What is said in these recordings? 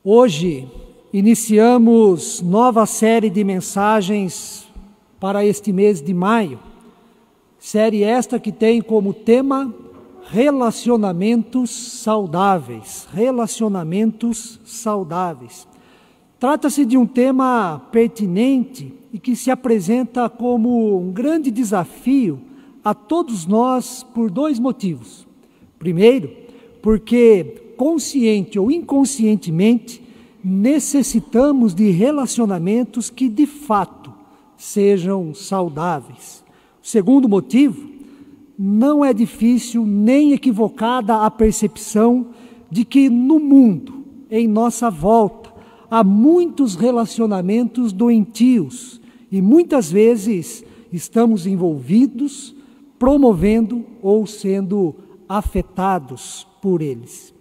Hoje iniciamos nova série de mensagens para este mês de maio. Série esta que tem como tema relacionamentos saudáveis. Relacionamentos saudáveis. Trata-se de um tema pertinente e que se apresenta como um grande desafio a todos nós por dois motivos. Primeiro, porque consciente ou inconscientemente, necessitamos de relacionamentos que de fato sejam saudáveis. O segundo motivo, não é difícil nem equivocada a percepção de que no mundo, em nossa volta, há muitos relacionamentos doentios e muitas vezes estamos envolvidos, promovendo ou sendo afetados por eles.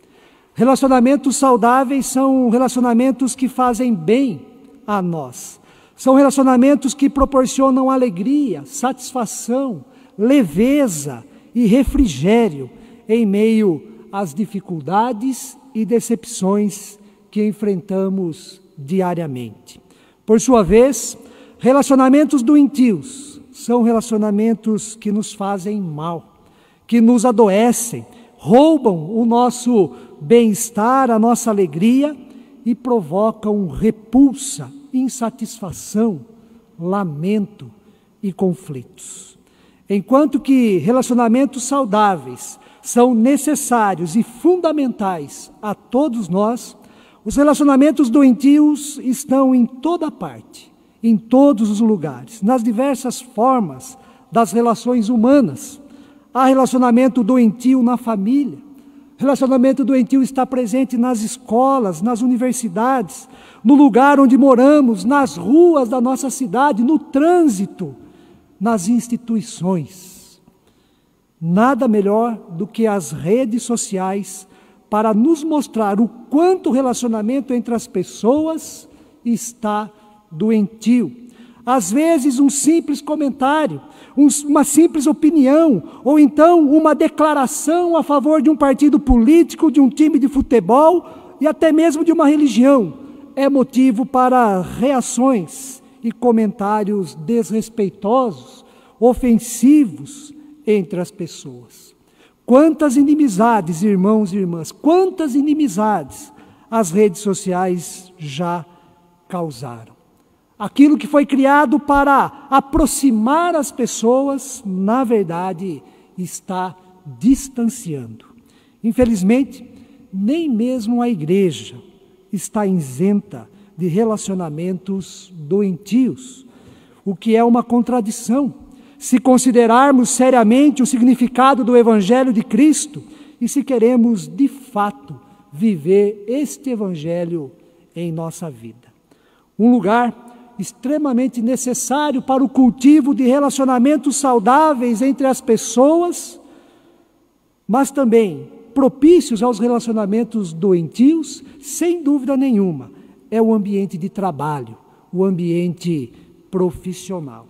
Relacionamentos saudáveis são relacionamentos que fazem bem a nós. São relacionamentos que proporcionam alegria, satisfação, leveza e refrigério em meio às dificuldades e decepções que enfrentamos diariamente. Por sua vez, relacionamentos doentios são relacionamentos que nos fazem mal, que nos adoecem, roubam o nosso bem-estar, a nossa alegria e provocam repulsa, insatisfação, lamento e conflitos. Enquanto que relacionamentos saudáveis são necessários e fundamentais a todos nós, os relacionamentos doentios estão em toda parte, em todos os lugares, nas diversas formas das relações humanas. Há relacionamento doentio na família, relacionamento doentio está presente nas escolas, nas universidades, no lugar onde moramos, nas ruas da nossa cidade, no trânsito, nas instituições. Nada melhor do que as redes sociais para nos mostrar o quanto o relacionamento entre as pessoas está doentio. Às vezes um simples comentário, uma simples opinião, ou então uma declaração a favor de um partido político, de um time de futebol e até mesmo de uma religião, é motivo para reações e comentários desrespeitosos, ofensivos entre as pessoas. Quantas inimizades, irmãos e irmãs, quantas inimizades as redes sociais já causaram. Aquilo que foi criado para aproximar as pessoas, na verdade, está distanciando. Infelizmente, nem mesmo a igreja está isenta de relacionamentos doentios, o que é uma contradição, se considerarmos seriamente o significado do Evangelho de Cristo e se queremos, de fato, viver este Evangelho em nossa vida. Um lugar extremamente necessário para o cultivo de relacionamentos saudáveis entre as pessoas, mas também propícios aos relacionamentos doentios, sem dúvida nenhuma, é o ambiente de trabalho, o ambiente profissional.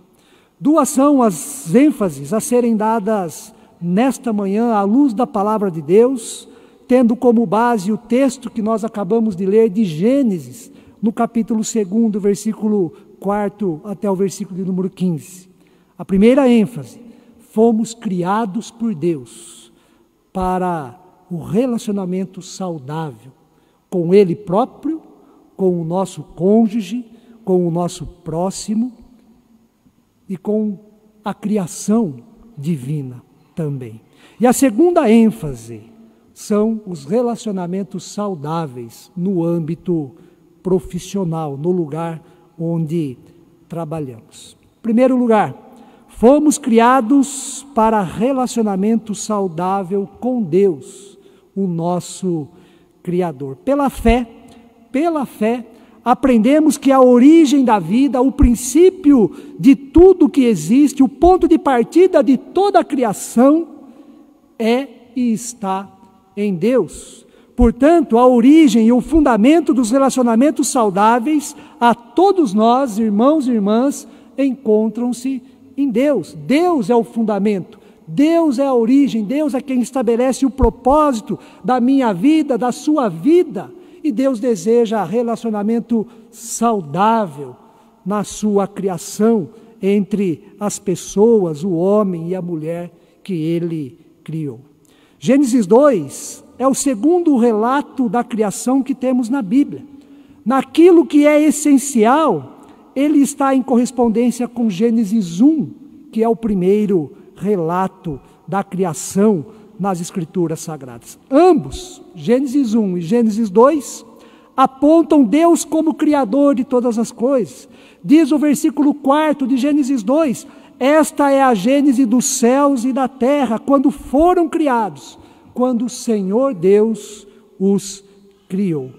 Duas são as ênfases a serem dadas nesta manhã à luz da palavra de Deus, tendo como base o texto que nós acabamos de ler de Gênesis, no capítulo 2, versículo 4 até o versículo de número 15. A primeira ênfase, fomos criados por Deus para o relacionamento saudável com Ele próprio, com o nosso cônjuge, com o nosso próximo e com a criação divina também. E a segunda ênfase são os relacionamentos saudáveis no âmbito profissional, no lugar onde trabalhamos. Em primeiro lugar, fomos criados para relacionamento saudável com Deus, o nosso Criador. Pela fé, aprendemos que a origem da vida, o princípio de tudo que existe, o ponto de partida de toda a criação é e está em Deus. Portanto, a origem e o fundamento dos relacionamentos saudáveis a todos nós, irmãos e irmãs, encontram-se em Deus. Deus é o fundamento, Deus é a origem, Deus é quem estabelece o propósito da minha vida, da sua vida. E Deus deseja relacionamento saudável na sua criação entre as pessoas, o homem e a mulher que Ele criou. Gênesis 2 é o segundo relato da criação que temos na Bíblia. Naquilo que é essencial, ele está em correspondência com Gênesis 1, que é o primeiro relato da criação nas Escrituras Sagradas. Ambos, Gênesis 1 e Gênesis 2, apontam Deus como Criador de todas as coisas. Diz o versículo 4 de Gênesis 2, esta é a gênese dos céus e da terra, quando foram criados, quando o Senhor Deus os criou.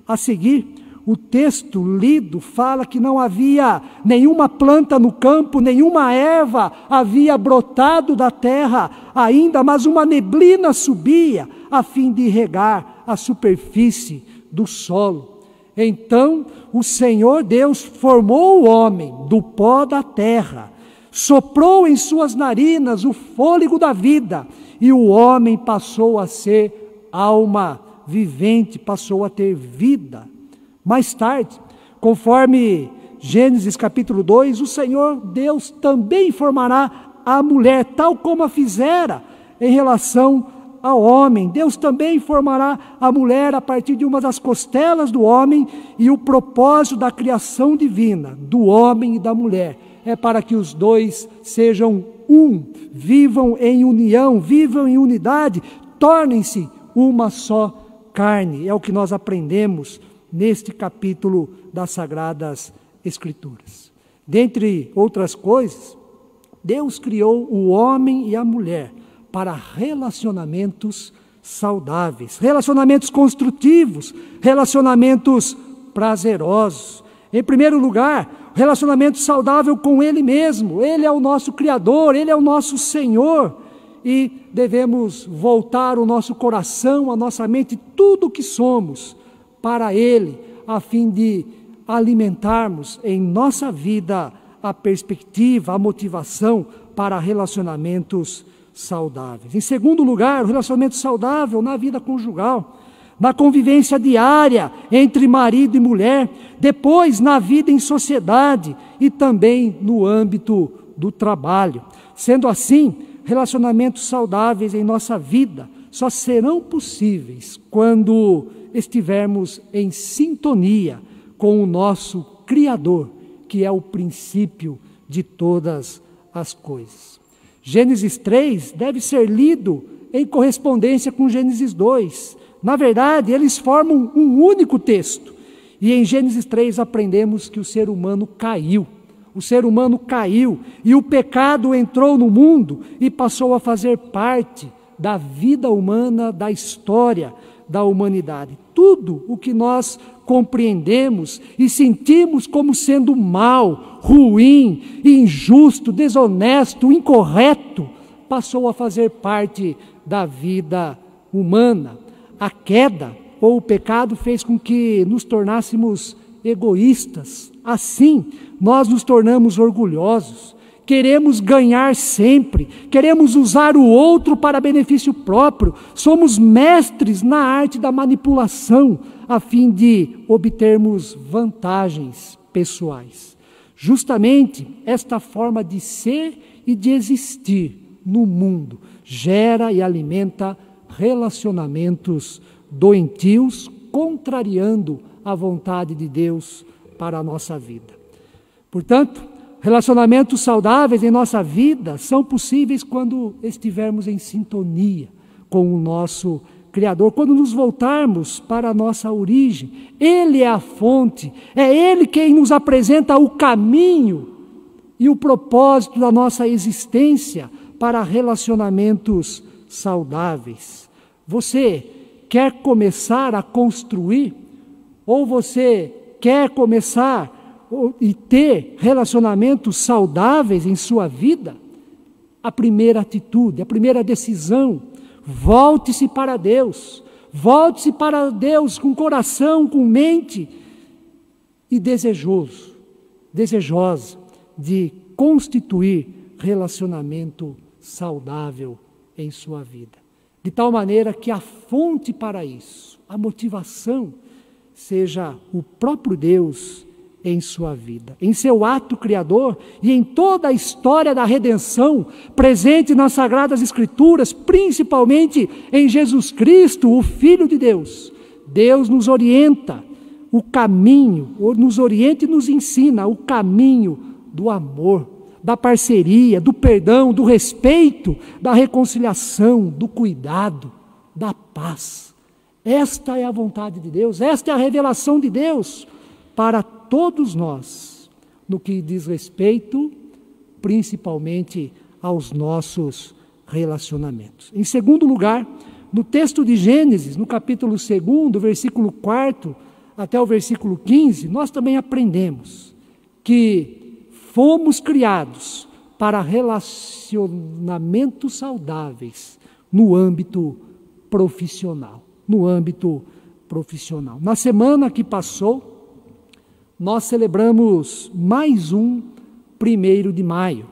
A seguir, o texto lido fala que não havia nenhuma planta no campo, nenhuma erva havia brotado da terra ainda, mas uma neblina subia a fim de regar a superfície do solo. Então o Senhor Deus formou o homem do pó da terra, soprou em suas narinas o fôlego da vida, e o homem passou a ser alma vivente, passou a ter vida. Mais tarde, conforme Gênesis capítulo 2, o Senhor Deus também formará a mulher, tal como a fizera em relação ao homem. Deus também formará a mulher a partir de uma das costelas do homem, e o propósito da criação divina, do homem e da mulher, é para que os dois sejam um, vivam em união, vivam em unidade, tornem-se uma só carne. É o que nós aprendemos neste capítulo das Sagradas Escrituras. Dentre outras coisas, Deus criou o homem e a mulher para relacionamentos saudáveis, relacionamentos construtivos, relacionamentos prazerosos. Em primeiro lugar, relacionamento saudável com Ele mesmo. Ele é o nosso Criador, Ele é o nosso Senhor, e devemos voltar o nosso coração, a nossa mente, tudo o que somos para Ele, a fim de alimentarmos em nossa vida a perspectiva, a motivação para relacionamentos saudáveis. Em segundo lugar, o relacionamento saudável na vida conjugal, na convivência diária entre marido e mulher, depois na vida em sociedade e também no âmbito do trabalho. Sendo assim, relacionamentos saudáveis em nossa vida só serão possíveis quando estivermos em sintonia com o nosso Criador, que é o princípio de todas as coisas. Gênesis 3 deve ser lido em correspondência com Gênesis 2. Na verdade, eles formam um único texto. E em Gênesis 3 aprendemos que o ser humano caiu. O ser humano caiu e o pecado entrou no mundo e passou a fazer parte da vida humana, da história da humanidade. Tudo o que nós compreendemos e sentimos como sendo mal, ruim, injusto, desonesto, incorreto, passou a fazer parte da vida humana. A queda ou o pecado fez com que nos tornássemos egoístas. Assim, nós nos tornamos orgulhosos, queremos ganhar sempre, queremos usar o outro para benefício próprio, somos mestres na arte da manipulação, a fim de obtermos vantagens pessoais. Justamente esta forma de ser e de existir no mundo gera e alimenta relacionamentos doentios, contrariando a vontade de Deus para a nossa vida. Portanto, relacionamentos saudáveis em nossa vida são possíveis quando estivermos em sintonia com o nosso Criador, quando nos voltarmos para a nossa origem. Ele é a fonte, é Ele quem nos apresenta o caminho e o propósito da nossa existência para relacionamentos saudáveis. Você quer começar a construir, ou você quer começar e ter relacionamentos saudáveis em sua vida? A primeira atitude, a primeira decisão, volte-se para Deus, Volte-se para Deus com coração, com mente e desejosa de constituir relacionamento saudável em sua vida. De tal maneira que a fonte para isso, a motivação, seja o próprio Deus em sua vida, em seu ato criador e em toda a história da redenção presente nas Sagradas Escrituras, principalmente em Jesus Cristo, o Filho de Deus. Deus nos orienta o caminho, nos orienta e nos ensina o caminho do amor, da parceria, do perdão, do respeito, da reconciliação, do cuidado, da paz. Esta é a vontade de Deus, esta é a revelação de Deus para todos nós, no que diz respeito, principalmente, aos nossos relacionamentos. Em segundo lugar, no texto de Gênesis, no capítulo 2, versículo 4 até o versículo 15, nós também aprendemos que fomos criados para relacionamentos saudáveis no âmbito profissional. Na semana que passou, nós celebramos mais um 1º de maio,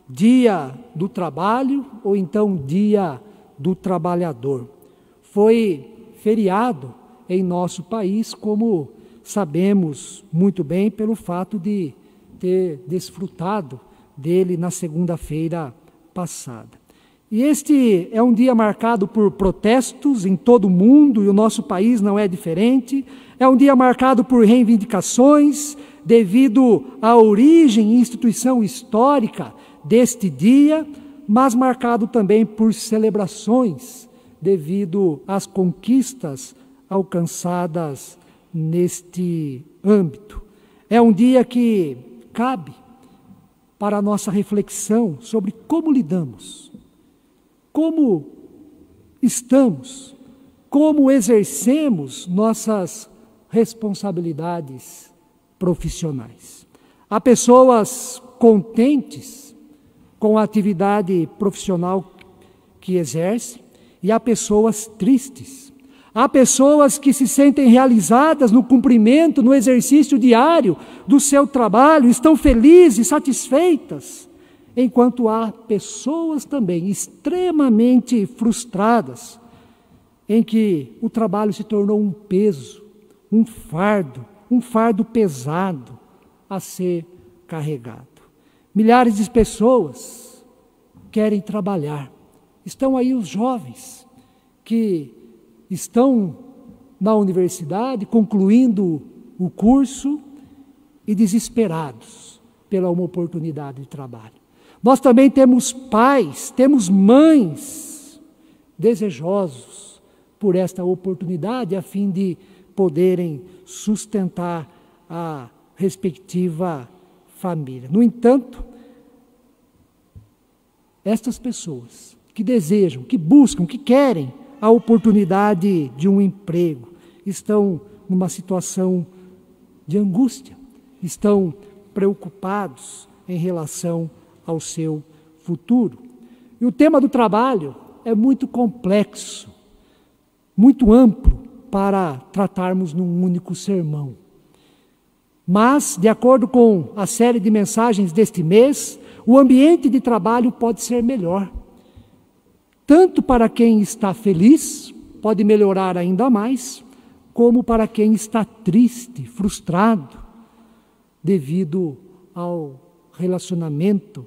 dia do trabalho ou então dia do trabalhador. Foi feriado em nosso país, como sabemos muito bem pelo fato de ter desfrutado dele na segunda-feira passada. E este é um dia marcado por protestos em todo o mundo, e o nosso país não é diferente. É um dia marcado por reivindicações, devido à origem e instituição histórica deste dia, mas marcado também por celebrações, devido às conquistas alcançadas neste âmbito. É um dia que cabe para a nossa reflexão sobre como lidamos, como estamos, como exercemos nossas responsabilidades profissionais. Há pessoas contentes com a atividade profissional que exercem e há pessoas tristes. Há pessoas que se sentem realizadas no cumprimento, no exercício diário do seu trabalho, estão felizes, satisfeitas, enquanto há pessoas também extremamente frustradas, em que o trabalho se tornou um peso, um fardo pesado a ser carregado. Milhares de pessoas querem trabalhar. Estão aí os jovens que estão na universidade, concluindo o curso e desesperados pela uma oportunidade de trabalho. Nós também temos pais, temos mães desejosos por esta oportunidade a fim de poderem sustentar a respectiva família. No entanto, estas pessoas que desejam, que buscam, que querem a oportunidade de um emprego, estão numa situação de angústia, estão preocupados em relação ao seu futuro. E o tema do trabalho é muito complexo, muito amplo para tratarmos num único sermão. Mas, de acordo com a série de mensagens deste mês, o ambiente de trabalho pode ser melhor. Tanto para quem está feliz, pode melhorar ainda mais, como para quem está triste, frustrado, devido ao relacionamento,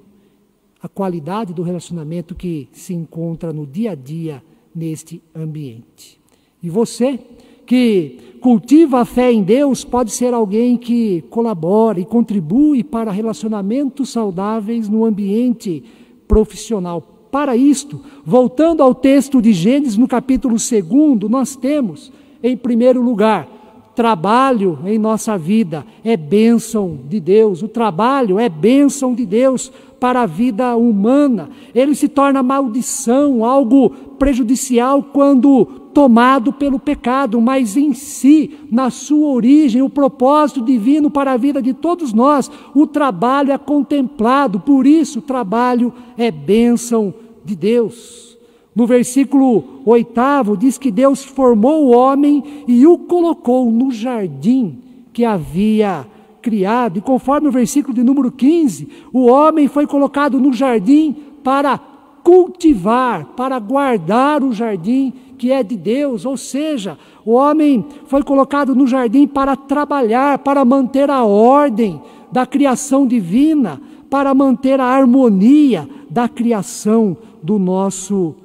a qualidade do relacionamento que se encontra no dia a dia neste ambiente. E você, que cultiva a fé em Deus, pode ser alguém que colabora e contribui para relacionamentos saudáveis no ambiente profissional. Para isto, voltando ao texto de Gênesis, no capítulo 2, nós temos, em primeiro lugar, trabalho em nossa vida é bênção de Deus. O trabalho é bênção de Deus para a vida humana. Ele se torna maldição, algo prejudicial quando tomado pelo pecado, mas em si, na sua origem, o propósito divino para a vida de todos nós, o trabalho é contemplado. Por isso, o trabalho é bênção de Deus. No versículo 8 diz que Deus formou o homem e o colocou no jardim que havia criado. E conforme o versículo de número 15, o homem foi colocado no jardim para cultivar, para guardar o jardim que é de Deus. Ou seja, o homem foi colocado no jardim para trabalhar, para manter a ordem da criação divina, para manter a harmonia da criação do nosso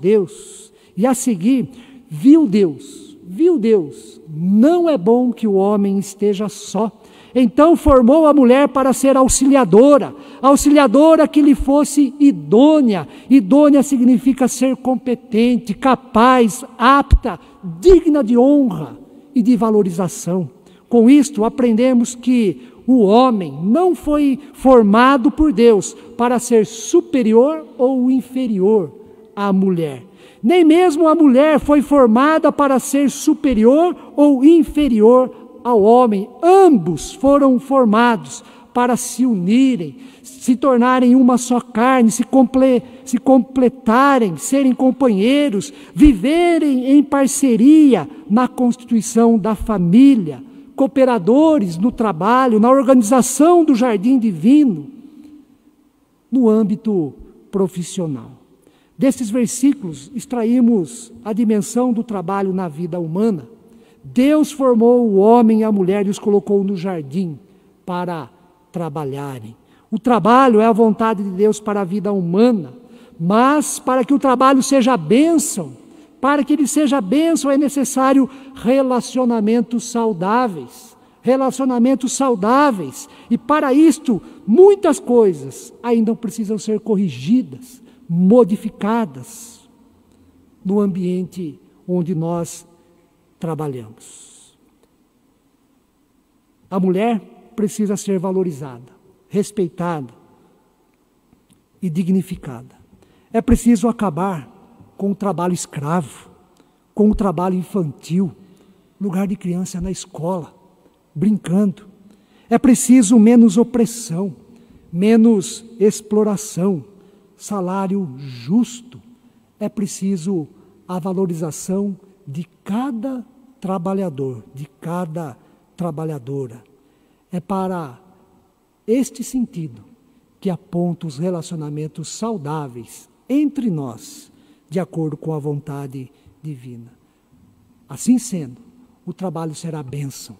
Deus. E a seguir, viu Deus, não é bom que o homem esteja só. Então formou a mulher para ser auxiliadora que lhe fosse idônea. Idônea significa ser competente, capaz, apta, digna de honra e de valorização. Com isto aprendemos que o homem não foi formado por Deus para ser superior ou inferior à mulher. Nem mesmo a mulher foi formada para ser superior ou inferior ao homem. Ambos foram formados para se unirem, se tornarem uma só carne, se completarem, serem companheiros, viverem em parceria na constituição da família, cooperadores no trabalho, na organização do jardim divino, no âmbito profissional. Desses versículos extraímos a dimensão do trabalho na vida humana. Deus formou o homem e a mulher e os colocou no jardim para trabalharem. O trabalho é a vontade de Deus para a vida humana, mas para que o trabalho seja bênção, para que ele seja bênção é necessário relacionamentos saudáveis. E para isto, muitas coisas ainda precisam ser corrigidas, modificadas no ambiente onde nós trabalhamos. A mulher precisa ser valorizada, respeitada e dignificada. É preciso acabar com o trabalho escravo, com o trabalho infantil, lugar de criança na escola, brincando. É preciso menos opressão, menos exploração, salário justo. É preciso a valorização de cada trabalhador, de cada trabalhadora. É para este sentido que aponta os relacionamentos saudáveis entre nós, de acordo com a vontade divina. Assim sendo, o trabalho será bênção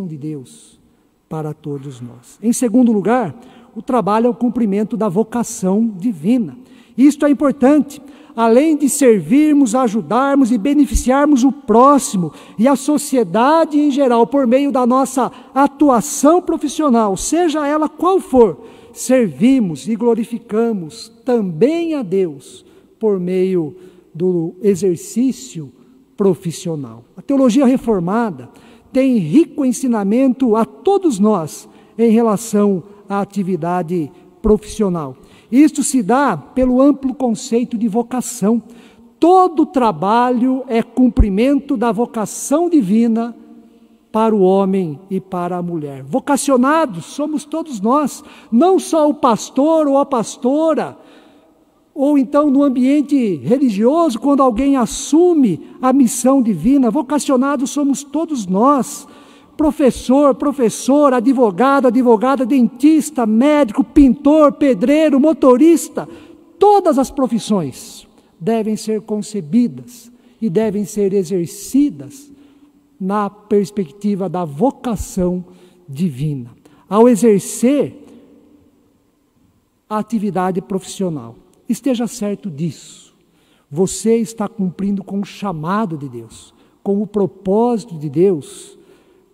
de Deus para todos nós. Em segundo lugar, o trabalho é o cumprimento da vocação divina. Isto é importante. Além de servirmos, ajudarmos e beneficiarmos o próximo e a sociedade em geral por meio da nossa atuação profissional, seja ela qual for, servimos e glorificamos também a Deus por meio do exercício profissional. A teologia reformada tem rico ensinamento a todos nós em relação à atividade profissional. Isto se dá pelo amplo conceito de vocação. Todo trabalho é cumprimento da vocação divina para o homem e para a mulher. Vocacionados somos todos nós, não só o pastor ou a pastora, ou então no ambiente religioso, quando alguém assume a missão divina. Vocacionados somos todos nós. Professor, professora, advogado, advogada, dentista, médico, pintor, pedreiro, motorista, todas as profissões devem ser concebidas e devem ser exercidas na perspectiva da vocação divina. Ao exercer a atividade profissional, esteja certo disso. Você está cumprindo com o chamado de Deus, com o propósito de Deus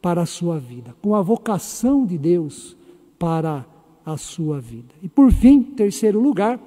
para a sua vida, com a vocação de Deus para a sua vida. E por fim, terceiro lugar,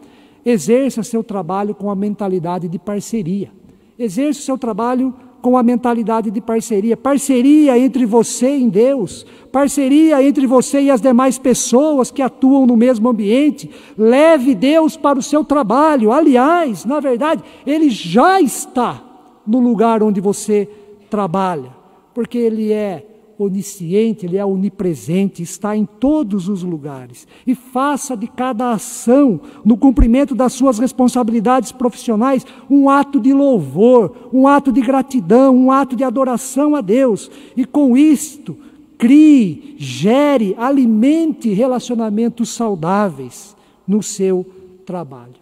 exerça seu trabalho com a mentalidade de parceria. Exerça o seu trabalho com a mentalidade de parceria. Parceria entre você e Deus. Parceria entre você e as demais pessoas que atuam no mesmo ambiente. Leve Deus para o seu trabalho. Aliás, na verdade, Ele já está no lugar onde você trabalha, porque Ele é onisciente, Ele é onipresente, está em todos os lugares. E faça de cada ação, no cumprimento das suas responsabilidades profissionais, um ato de louvor, um ato de gratidão, um ato de adoração a Deus. E com isto, crie, gere, alimente relacionamentos saudáveis no seu trabalho.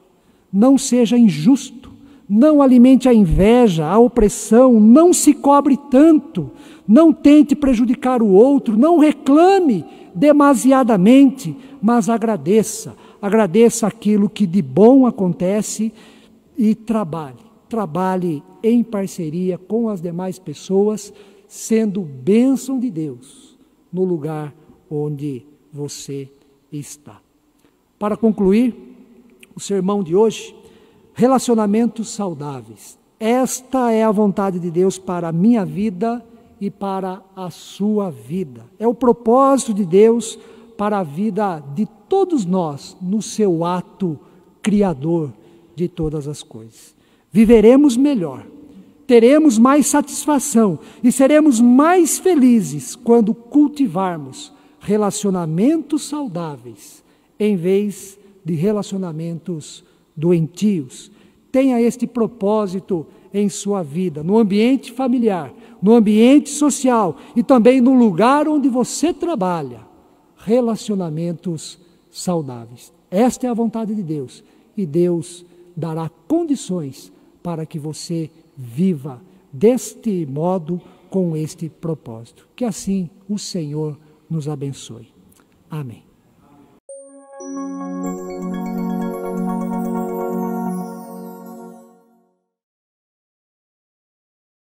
Não seja injusto, não alimente a inveja, a opressão, não se cobre tanto, não tente prejudicar o outro, não reclame demasiadamente, mas agradeça aquilo que de bom acontece e trabalhe em parceria com as demais pessoas, sendo bênção de Deus no lugar onde você está. Para concluir o sermão de hoje, relacionamentos saudáveis. Esta é a vontade de Deus para a minha vida e para a sua vida. É o propósito de Deus para a vida de todos nós, no seu ato criador de todas as coisas. Viveremos melhor, teremos mais satisfação e seremos mais felizes quando cultivarmos relacionamentos saudáveis, em vez de relacionamentos doentios. Tenha este propósito em sua vida, no ambiente familiar, no ambiente social e também no lugar onde você trabalha. Relacionamentos saudáveis. Esta é a vontade de Deus e Deus dará condições para que você viva deste modo, com este propósito. Que assim o Senhor nos abençoe. Amém.